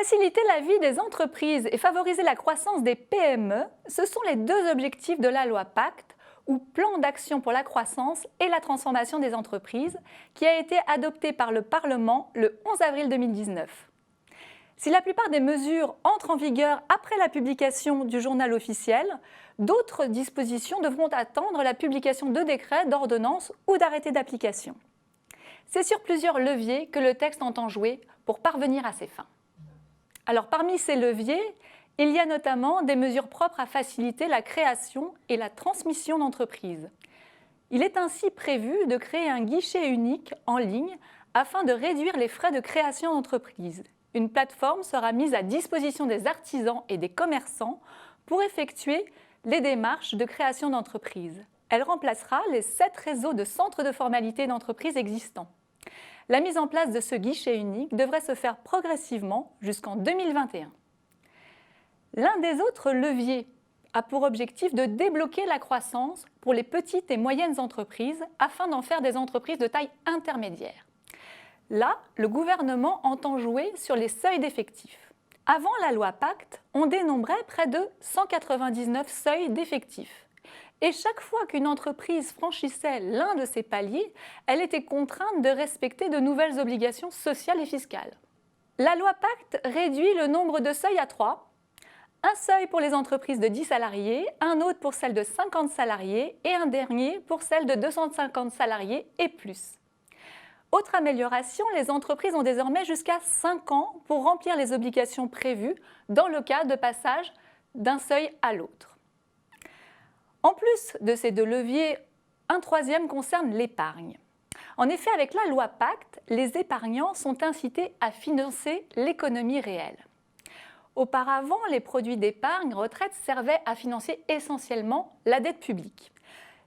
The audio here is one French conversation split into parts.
Faciliter la vie des entreprises et favoriser la croissance des PME, ce sont les deux objectifs de la loi Pacte, ou Plan d'action pour la croissance et la transformation des entreprises, qui a été adopté par le Parlement le 11 avril 2019. Si la plupart des mesures entrent en vigueur après la publication du journal officiel, d'autres dispositions devront attendre la publication de décrets, d'ordonnances ou d'arrêtés d'application. C'est sur plusieurs leviers que le texte entend jouer pour parvenir à ses fins. Alors, parmi ces leviers, il y a notamment des mesures propres à faciliter la création et la transmission d'entreprises. Il est ainsi prévu de créer un guichet unique en ligne afin de réduire les frais de création d'entreprise. Une plateforme sera mise à disposition des artisans et des commerçants pour effectuer les démarches de création d'entreprise. Elle remplacera les 7 réseaux de centres de formalité d'entreprise existants. La mise en place de ce guichet unique devrait se faire progressivement jusqu'en 2021. L'un des autres leviers a pour objectif de débloquer la croissance pour les petites et moyennes entreprises afin d'en faire des entreprises de taille intermédiaire. Là, le gouvernement entend jouer sur les seuils d'effectifs. Avant la loi Pacte, on dénombrait près de 199 seuils d'effectifs. Et chaque fois qu'une entreprise franchissait l'un de ces paliers, elle était contrainte de respecter de nouvelles obligations sociales et fiscales. La loi Pacte réduit le nombre de seuils à 3. Un seuil pour les entreprises de 10 salariés, un autre pour celles de 50 salariés et un dernier pour celles de 250 salariés et plus. Autre amélioration, les entreprises ont désormais jusqu'à 5 ans pour remplir les obligations prévues dans le cas de passage d'un seuil à l'autre. En plus de ces deux leviers, un troisième concerne l'épargne. En effet, avec la loi Pacte, les épargnants sont incités à financer l'économie réelle. Auparavant, les produits d'épargne retraite servaient à financer essentiellement la dette publique.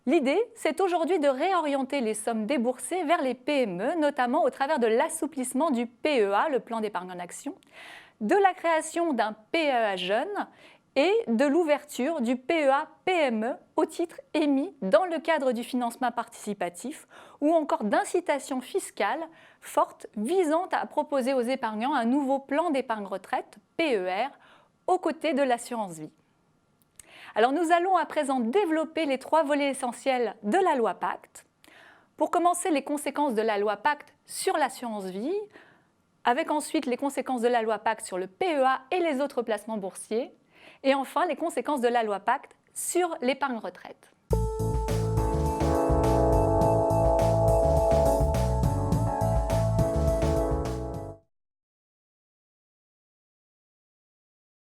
L'idée, c'est aujourd'hui de réorienter les sommes déboursées vers les PME, notamment au travers de l'assouplissement du PEA, le plan d'épargne en action, de la création d'un PEA jeune et de l'ouverture du PEA-PME au titre émis dans le cadre du financement participatif ou encore d'incitations fiscales fortes visant à proposer aux épargnants un nouveau plan d'épargne retraite, PER, aux côtés de l'assurance vie. Alors nous allons à présent développer les 3 volets essentiels de la loi Pacte. Pour commencer, les conséquences de la loi Pacte sur l'assurance vie, avec ensuite les conséquences de la loi Pacte sur le PEA et les autres placements boursiers, et enfin les conséquences de la loi Pacte sur l'épargne retraite.